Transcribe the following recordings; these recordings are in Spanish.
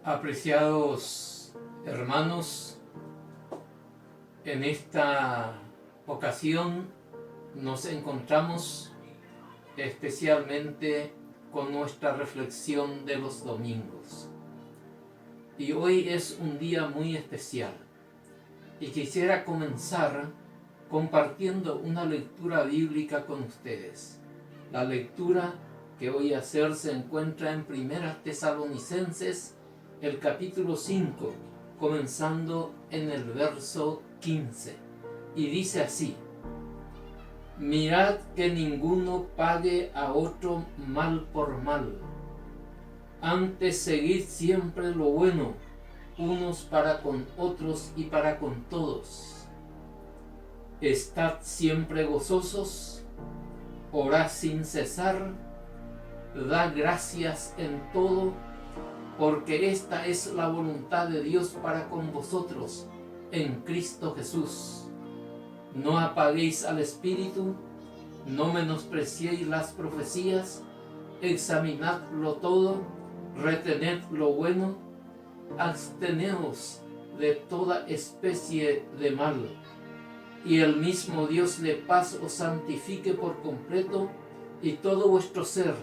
Apreciados hermanos, en esta ocasión nos encontramos especialmente con nuestra reflexión de los domingos. Y hoy es un día muy especial y quisiera comenzar compartiendo una lectura bíblica con ustedes. La lectura que voy a hacer se encuentra en Primera Tesalonicenses, el capítulo 5, comenzando en el verso 15, y dice así: mirad que ninguno pague a otro mal por mal, antes seguid siempre lo bueno, unos para con otros y para con todos. Estad siempre gozosos, orad sin cesar, dad gracias en todo, porque esta es la voluntad de Dios para con vosotros en Cristo Jesús. No apaguéis al Espíritu, no menospreciéis las profecías, examinadlo todo, retened lo bueno, absteneos de toda especie de mal, y el mismo Dios de paz os santifique por completo, y todo vuestro ser,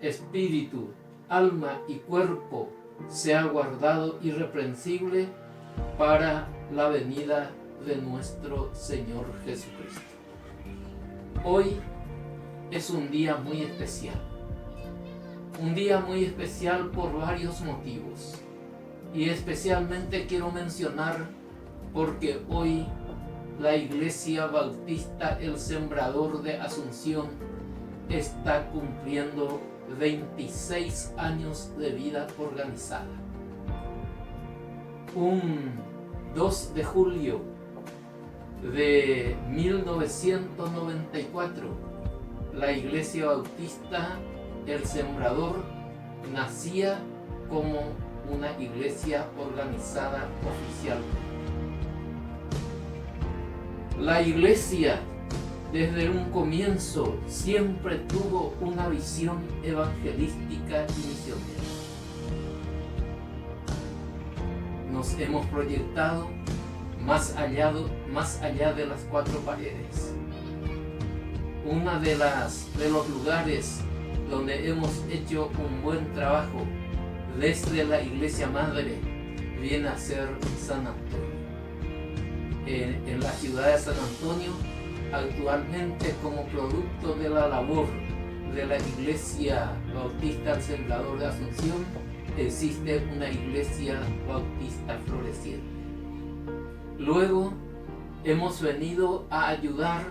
espíritu, alma y cuerpo sea guardado irreprensible para la venida de nuestro Señor Jesucristo. Hoy es un día muy especial. Un día muy especial por varios motivos. Y especialmente quiero mencionar porque hoy la Iglesia Bautista El Sembrador de Asunción está cumpliendo 26 años de vida organizada. Un 2 de julio de 1994, la Iglesia Bautista El Sembrador nacía como una iglesia organizada oficialmente. La iglesia desde un comienzo siempre tuvo una visión evangelística y misionera. Nos hemos proyectado más allá de las cuatro paredes. Uno de los lugares donde hemos hecho un buen trabajo desde la iglesia madre viene a ser San Antonio. En la ciudad de San Antonio, actualmente, como producto de la labor de la Iglesia Bautista El Sembrador de Asunción, existe una iglesia bautista floreciente. Luego hemos venido a ayudar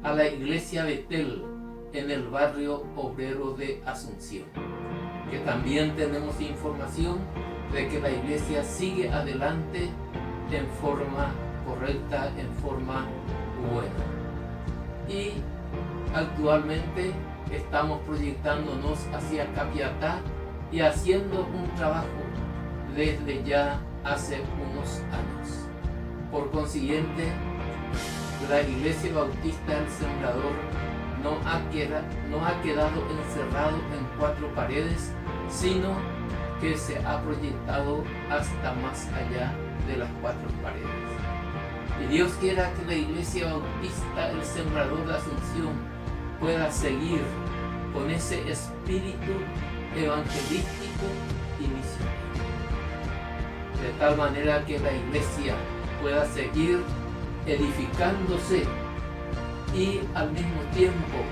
a la iglesia Betel en el barrio obrero de Asunción, que también tenemos información de que la iglesia sigue adelante en forma correcta, en forma buena. Y actualmente estamos proyectándonos hacia Capiatá y haciendo un trabajo desde ya hace unos años. Por consiguiente, la Iglesia Bautista El Sembrador no ha quedado encerrado en cuatro paredes, sino que se ha proyectado hasta más allá de las cuatro paredes. Y Dios quiera que la Iglesia Bautista El Sembrador de Asunción pueda seguir con ese espíritu evangelístico y misionero, de tal manera que la Iglesia pueda seguir edificándose y al mismo tiempo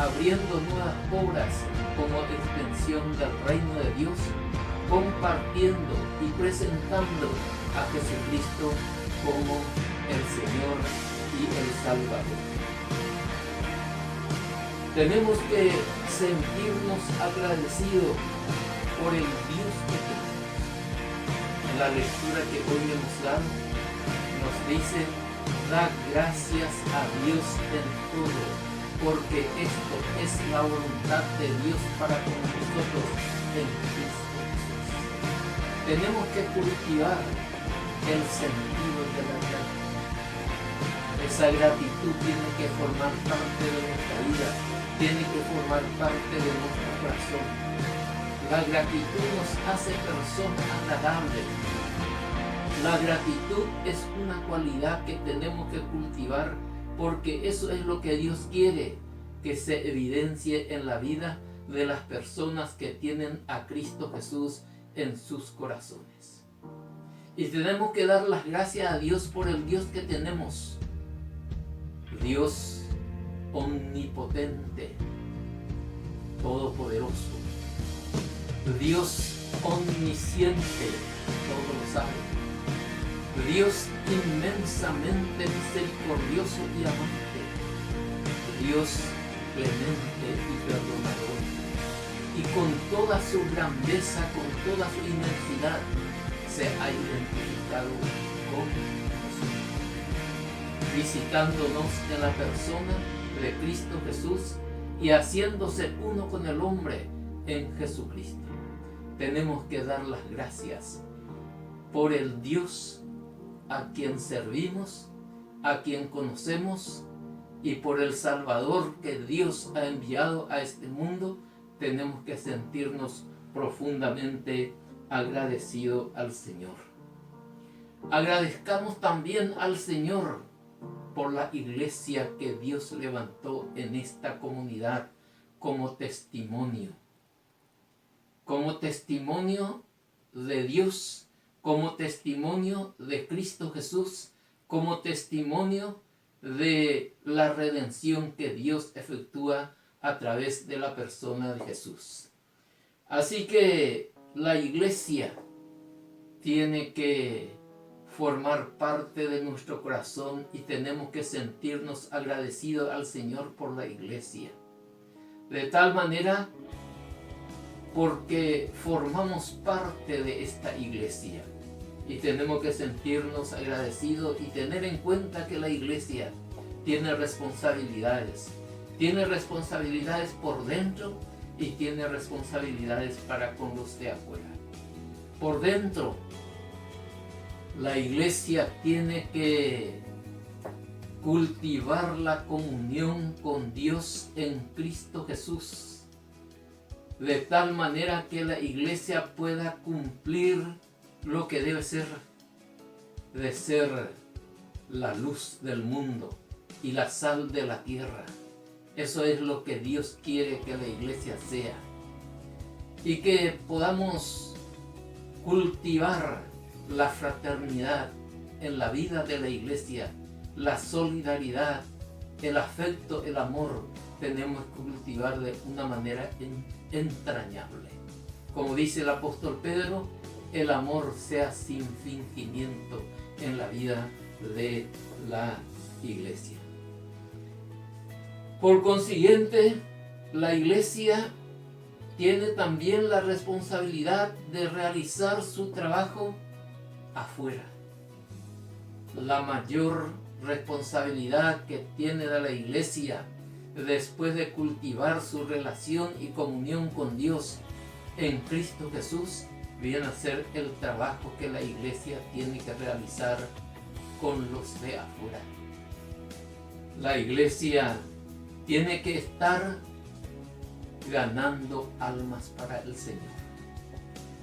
abriendo nuevas obras como extensión del reino de Dios, compartiendo y presentando a Jesucristo como el Señor y el Salvador. Tenemos que sentirnos agradecidos por el Dios que tenemos. En la lectura que hoy hemos dado, nos dice: da gracias a Dios en todo, porque esto es la voluntad de Dios para con nosotros en Cristo Jesús. Tenemos que cultivar el sentido de la gratitud. Esa gratitud tiene que formar parte de nuestra vida, tiene que formar parte de nuestro corazón. La gratitud nos hace personas agradables. La gratitud es una cualidad que tenemos que cultivar, porque eso es lo que Dios quiere que se evidencie en la vida de las personas que tienen a Cristo Jesús en sus corazones. Y tenemos que dar las gracias a Dios por el Dios que tenemos. Dios omnipotente, todopoderoso. Dios omnisciente, todo lo sabe. Dios inmensamente misericordioso y amante. Dios clemente y perdonador. Y con toda su grandeza, con toda su inmensidad, se ha identificado con nosotros, visitándonos en la persona de Cristo Jesús y haciéndose uno con el hombre en Jesucristo. Tenemos que dar las gracias por el Dios a quien servimos, a quien conocemos, y por el Salvador que Dios ha enviado a este mundo. Tenemos que sentirnos profundamente agradecidos al Señor. Agradezcamos también al Señor por la iglesia que Dios levantó en esta comunidad como testimonio de Dios, como testimonio de Cristo Jesús, como testimonio de la redención que Dios efectúa a través de la persona de Jesús. Así que la iglesia tiene que formar parte de nuestro corazón y tenemos que sentirnos agradecidos al Señor por la iglesia. De tal manera, porque formamos parte de esta iglesia y tenemos que sentirnos agradecidos y tener en cuenta que la iglesia tiene responsabilidades por dentro y tiene responsabilidades para con los de afuera. Por dentro, la iglesia tiene que cultivar la comunión con Dios en Cristo Jesús, de tal manera que la iglesia pueda cumplir lo que debe ser, de ser la luz del mundo y la sal de la tierra. Eso es lo que Dios quiere que la iglesia sea. Y que podamos cultivar la fraternidad en la vida de la iglesia, la solidaridad, el afecto, el amor, tenemos que cultivar de una manera entrañable. Como dice el apóstol Pedro, el amor sea sin fingimiento en la vida de la iglesia. Por consiguiente, la iglesia tiene también la responsabilidad de realizar su trabajo afuera. La mayor responsabilidad que tiene de la iglesia después de cultivar su relación y comunión con Dios en Cristo Jesús viene a ser el trabajo que la iglesia tiene que realizar con los de afuera. La iglesia tiene que estar ganando almas para el Señor.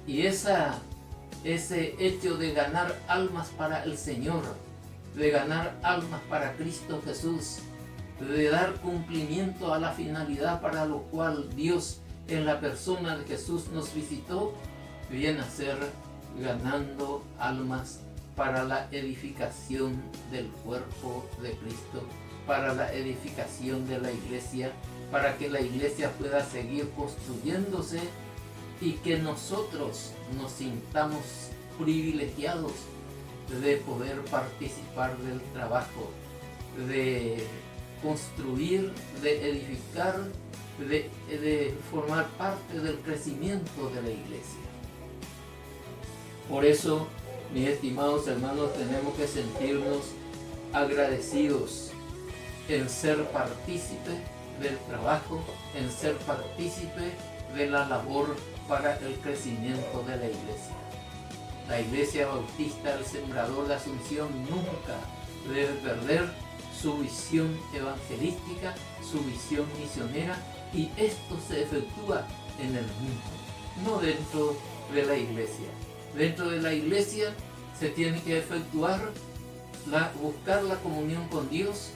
Y ese hecho de ganar almas para el Señor, de ganar almas para Cristo Jesús, de dar cumplimiento a la finalidad para lo cual Dios en la persona de Jesús nos visitó, viene a ser ganando almas para la edificación del cuerpo de Cristo, para la edificación de la iglesia, para que la iglesia pueda seguir construyéndose y que nosotros nos sintamos privilegiados de poder participar del trabajo, de construir, de edificar, de formar parte del crecimiento de la iglesia. Por eso, mis estimados hermanos, tenemos que sentirnos agradecidos en ser partícipe del trabajo, en ser partícipe de la labor para el crecimiento de la iglesia. La Iglesia Bautista del Sembrador de Asunción nunca debe perder su visión evangelística, su visión misionera, y esto se efectúa en el mundo. no dentro de la iglesia. Dentro de la iglesia se tiene que efectuar, buscar la comunión con Dios,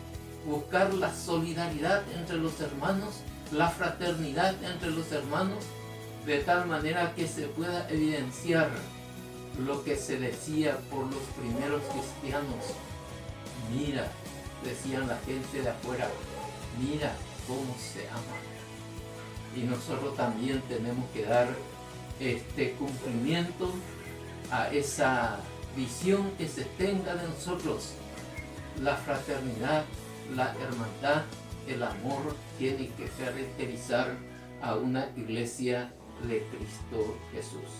buscar la solidaridad entre los hermanos, la fraternidad entre los hermanos, de tal manera que se pueda evidenciar lo que se decía por los primeros cristianos. Mira, decían la gente de afuera, mira cómo se aman. Y nosotros también tenemos que dar cumplimiento a esa visión que se tenga de nosotros. La fraternidad, la hermandad, el amor tiene que caracterizar a una iglesia de Cristo Jesús.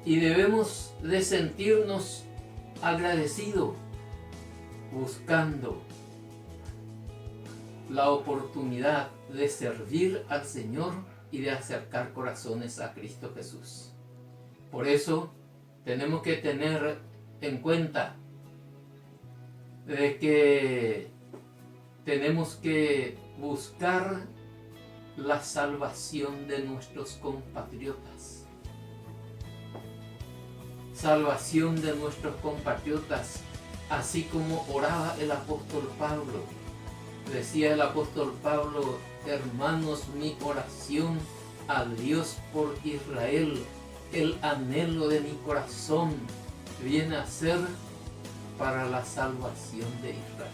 Y debemos de sentirnos agradecidos, buscando la oportunidad de servir al Señor y de acercar corazones a Cristo Jesús. Por eso tenemos que tener en cuenta de que tenemos que buscar la salvación de nuestros compatriotas. Salvación de nuestros compatriotas, así como oraba el apóstol Pablo. Decía el apóstol Pablo: hermanos, mi oración a Dios por Israel, el anhelo de mi corazón viene a ser para la salvación de Israel.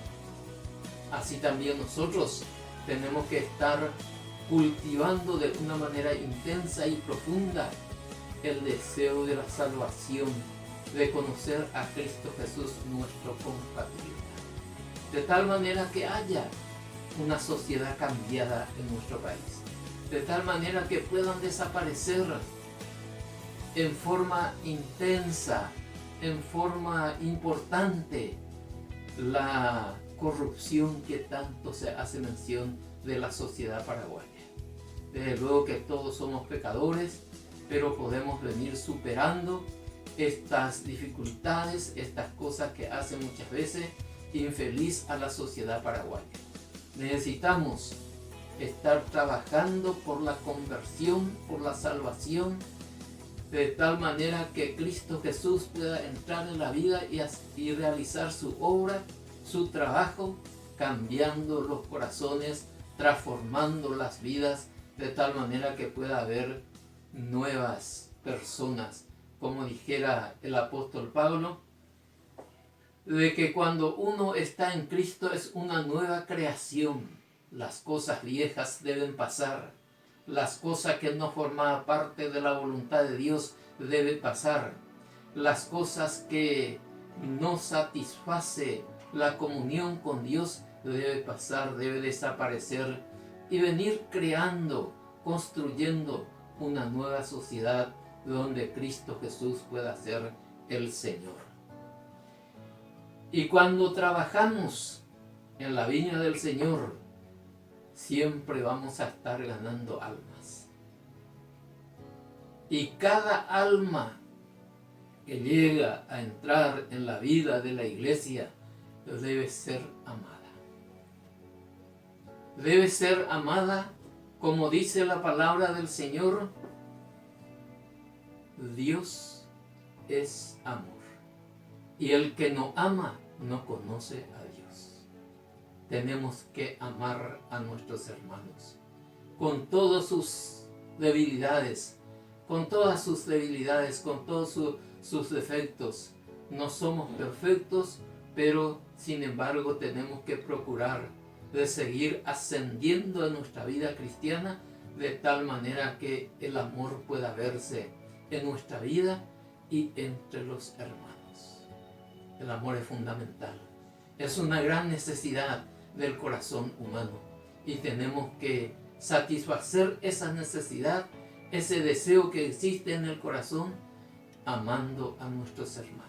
Así también nosotros tenemos que estar cultivando de una manera intensa y profunda el deseo de la salvación, de conocer a Cristo Jesús, nuestro compatriota, de tal manera que haya una sociedad cambiada en nuestro país, de tal manera que puedan desaparecer en forma intensa, en forma importante, la corrupción que tanto se hace mención de la sociedad paraguaya. Desde luego que todos somos pecadores, pero podemos venir superando estas dificultades, estas cosas que hacen muchas veces infeliz a la sociedad paraguaya. Necesitamos estar trabajando por la conversión, por la salvación, de tal manera que Cristo Jesús pueda entrar en la vida y realizar su obra, su trabajo, cambiando los corazones, transformando las vidas, de tal manera que pueda haber nuevas personas, como dijera el apóstol Pablo, de que cuando uno está en Cristo es una nueva creación. Las cosas viejas deben pasar, las cosas que no formaban parte de la voluntad de Dios deben pasar, las cosas que no satisface la comunión con Dios debe pasar, debe desaparecer y venir creando, construyendo una nueva sociedad donde Cristo Jesús pueda ser el Señor. Y cuando trabajamos en la viña del Señor, siempre vamos a estar ganando almas. Y cada alma que llega a entrar en la vida de la iglesia debe ser amada. Debe ser amada, como dice la palabra del Señor: Dios es amor, y el que no ama no conoce a Dios. Tenemos que amar a nuestros hermanos con todas sus debilidades, con todas sus defectos. No somos perfectos, pero sin embargo tenemos que procurar de seguir ascendiendo en nuestra vida cristiana, de tal manera que el amor pueda verse en nuestra vida y entre los hermanos. El amor es fundamental, es una gran necesidad del corazón humano, y tenemos que satisfacer esa necesidad, ese deseo que existe en el corazón, amando a nuestros hermanos.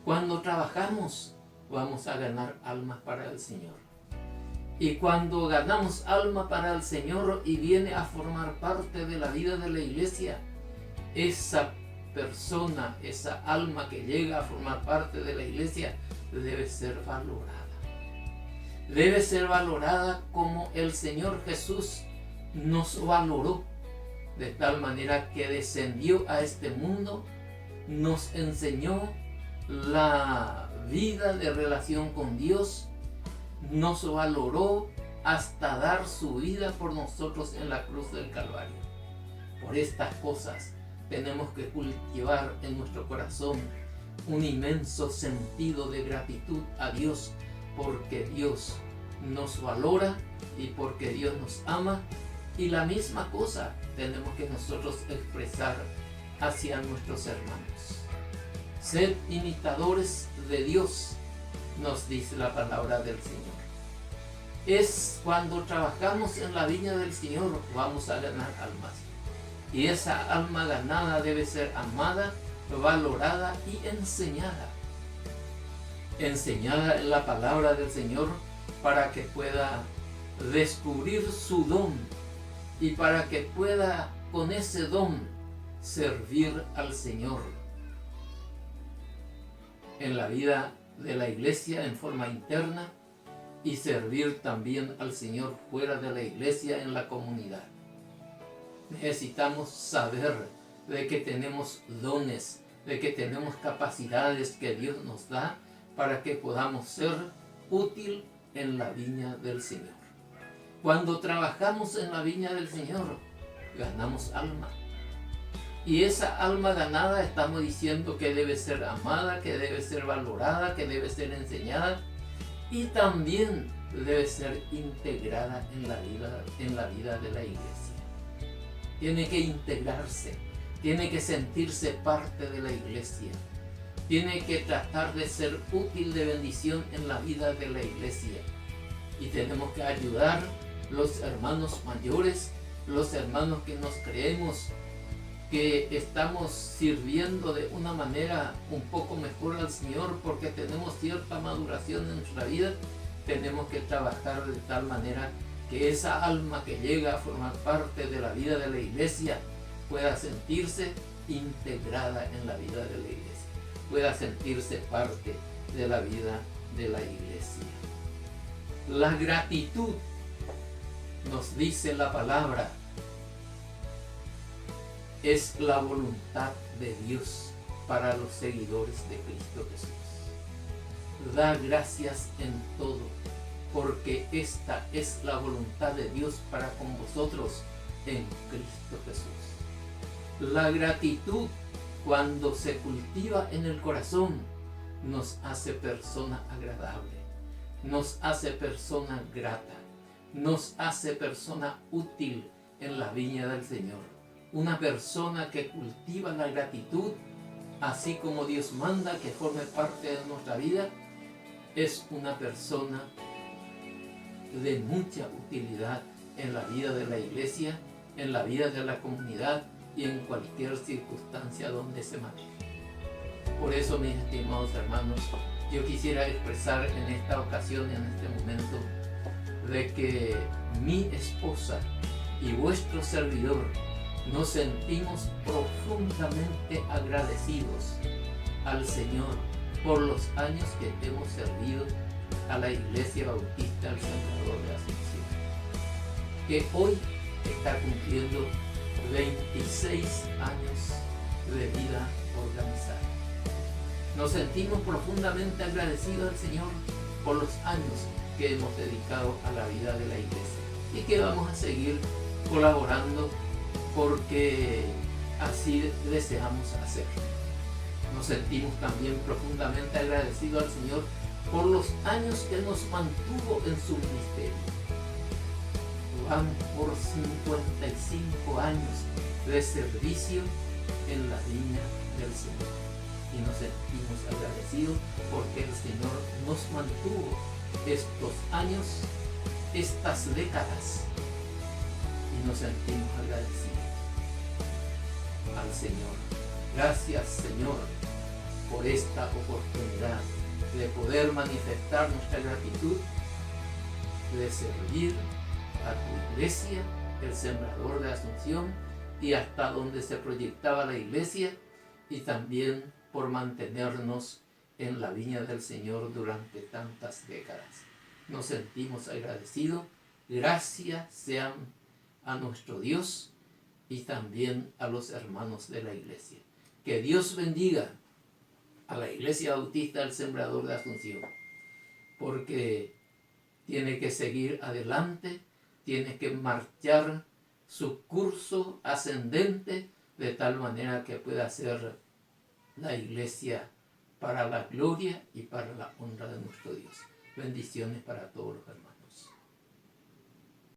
Cuando trabajamos, vamos a ganar almas para el Señor. Y cuando ganamos alma para el Señor y viene a formar parte de la vida de la iglesia, esa persona, esa alma que llega a formar parte de la iglesia, debe ser valorada. Debe ser valorada como el Señor Jesús nos valoró de tal manera que descendió a este mundo, nos enseñó la vida de relación con Dios, nos valoró hasta dar su vida por nosotros en la cruz del Calvario. Por estas cosas tenemos que cultivar en nuestro corazón un inmenso sentido de gratitud a Dios, porque Dios nos valora y porque Dios nos ama, y la misma cosa tenemos que nosotros expresar hacia nuestros hermanos. Sed imitadores de Dios, nos dice la palabra del Señor. Es cuando trabajamos en la viña del Señor, vamos a ganar almas. Y esa alma ganada debe ser amada, valorada y enseñada. Enseñada en la palabra del Señor para que pueda descubrir su don y para que pueda con ese don servir al Señor en la vida de la iglesia en forma interna y servir también al Señor fuera de la iglesia en la comunidad. Necesitamos saber de que tenemos dones, de que tenemos capacidades que Dios nos da para que podamos ser útil en la viña del Señor. Cuando trabajamos en la viña del Señor, ganamos alma. Y esa alma ganada estamos diciendo que debe ser amada, que debe ser valorada, que debe ser enseñada y también debe ser integrada en la vida de la iglesia. Tiene que integrarse, tiene que sentirse parte de la iglesia, tiene que tratar de ser útil de bendición en la vida de la iglesia. Y tenemos que ayudar los hermanos mayores, los hermanos que nos creemos que estamos sirviendo de una manera un poco mejor al Señor porque tenemos cierta maduración en nuestra vida. Tenemos que trabajar de tal manera que esa alma que llega a formar parte de la vida de la iglesia pueda sentirse integrada en la vida de la iglesia, pueda sentirse parte de la vida de la iglesia. La gratitud, nos dice la palabra, es la voluntad de Dios para los seguidores de Cristo Jesús. Da gracias en todo, porque esta es la voluntad de Dios para con vosotros en Cristo Jesús. La gratitud, cuando se cultiva en el corazón, nos hace persona agradable, nos hace persona grata, nos hace persona útil en la viña del Señor. Una persona que cultiva la gratitud, así como Dios manda que forme parte de nuestra vida, es una persona de mucha utilidad en la vida de la iglesia, en la vida de la comunidad y en cualquier circunstancia donde se maneje. Por eso, mis estimados hermanos, yo quisiera expresar en esta ocasión, en este momento, de que mi esposa y vuestro servidor nos sentimos profundamente agradecidos al Señor por los años que hemos servido a la Iglesia Bautista del Sembrador de Asunción, que hoy está cumpliendo 26 años de vida organizada. Nos sentimos profundamente agradecidos al Señor por los años que hemos dedicado a la vida de la Iglesia y que vamos a seguir colaborando porque así deseamos hacer. Nos sentimos también profundamente agradecidos al Señor por los años que nos mantuvo en su ministerio. Van por 55 años de servicio en la viña del Señor. Y nos sentimos agradecidos porque el Señor nos mantuvo estos años, estas décadas, y nos sentimos agradecidos al Señor. Gracias, Señor, por esta oportunidad de poder manifestar nuestra gratitud, de servir a tu iglesia, el Sembrador de Asunción, y hasta donde se proyectaba la iglesia, y también por mantenernos en la viña del Señor durante tantas décadas. Nos sentimos agradecidos. Gracias sean a nuestro Dios y también a los hermanos de la iglesia. Que Dios bendiga a la Iglesia Bautista del Sembrador de Asunción, porque tiene que seguir adelante, tiene que marchar su curso ascendente de tal manera que pueda ser la iglesia para la gloria y para la honra de nuestro Dios. Bendiciones para todos los hermanos.